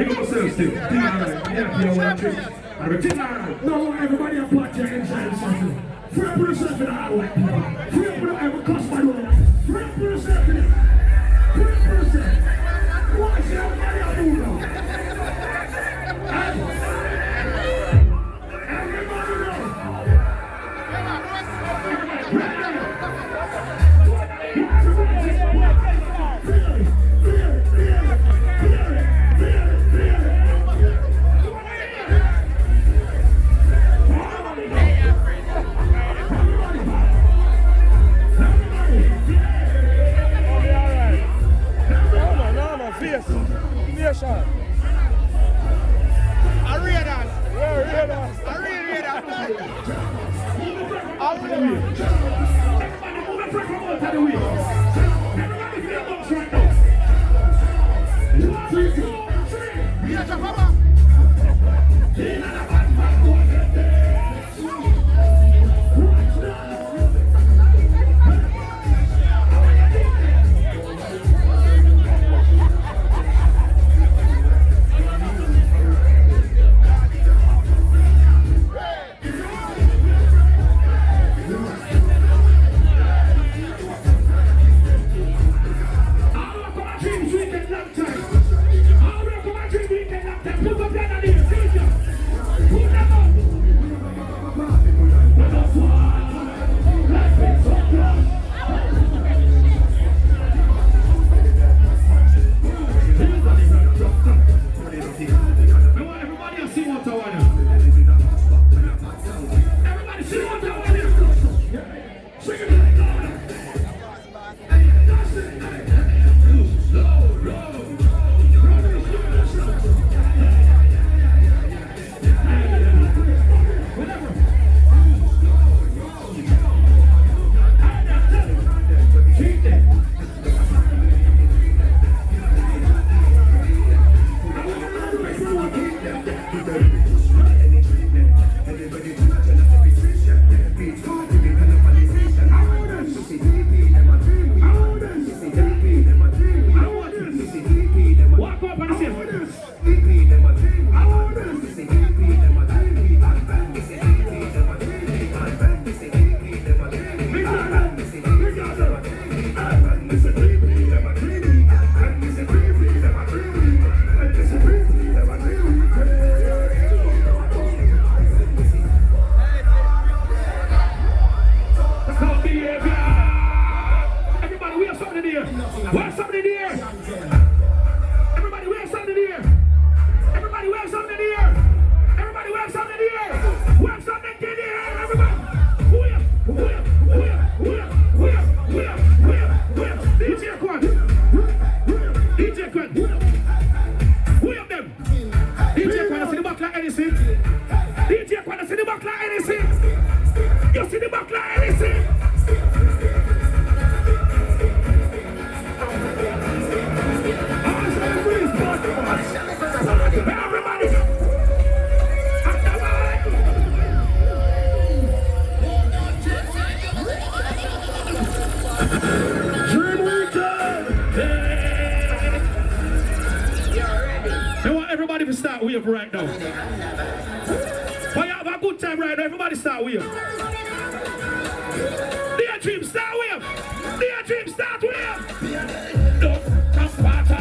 Big up yourself still. No, everybody apart your inside something. Free up yourself in the hard white people. Free up yourself, cost my door. Free up yourself in it. Free up yourself. Watch everybody up move now. Everybody know. Right now. But you have a good time right now. Everybody start wave. Daydream start wave. Daydream start wave. Just water.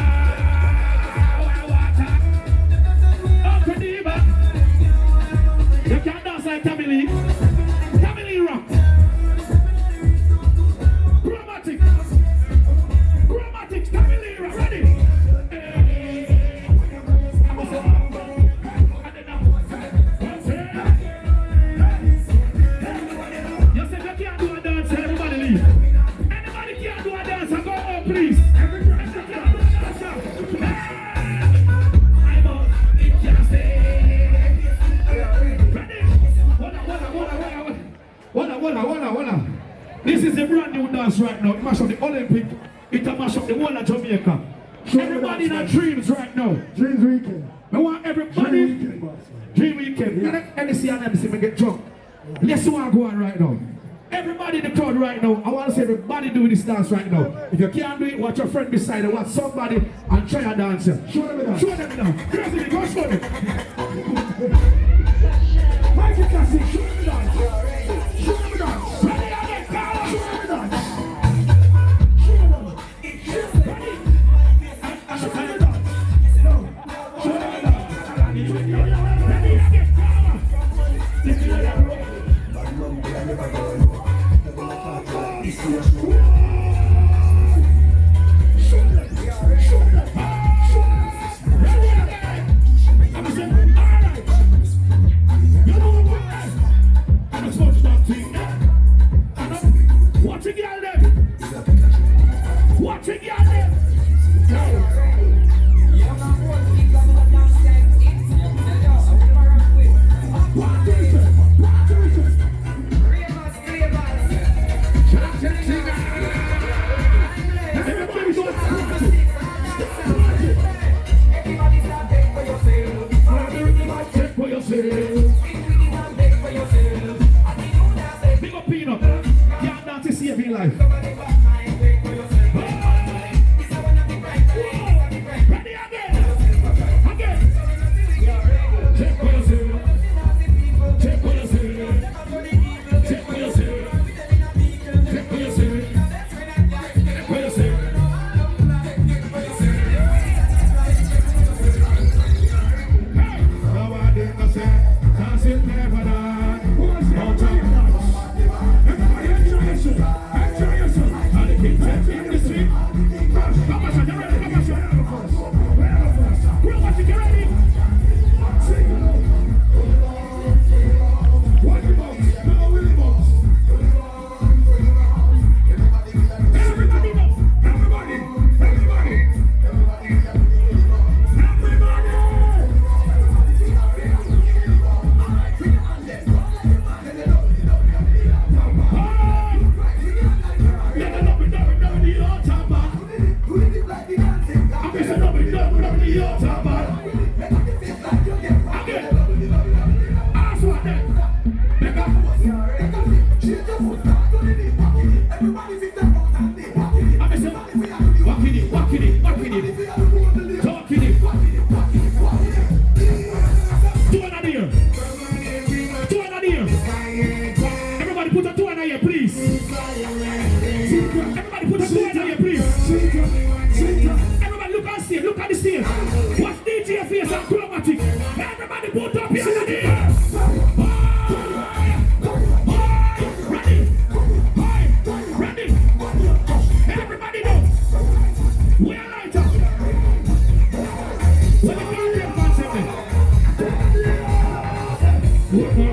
Uncle Diva. You can't dance like Tammy Lee. Tammy Lee rock. Chromatic. Chromatic. Tammy Lee rock. Ready? This is a brand new dance right now. It mash up the Olympic. It mash up the whole of Jamaica. Everybody in our dreams right now. Dreams weekend. I want everybody. Dream weekend. And see and MC me get drunk. Let's see what go on right now. Everybody in the crowd right now, I want to see everybody doing this dance right now. If you can't do it, watch your friend beside you, watch somebody and try a dance. Show them it down. Show them it down. Crazy, go show them. Michael Cassie, show them it down. Show them it down. Ready again, Carla. Show them it down. Show them it down. Ready? Show them it down. Show them it down. Ready again, Carla. Watch it, girl, them. Watch it, girl, them. Big up Peanut. Can't dance to save your life. Ready again. Again. Check for yourself. Check for yourself. Check for yourself. Check for yourself. Check for yourself. Everybody put a two in here, please. Everybody put a two in here, please. Everybody look at the stage, look at the stage. Watch DJ face and chromatic. Everybody put up your hand here. Ready? Ready? Everybody know. We are light up. When the goddamn fans have it.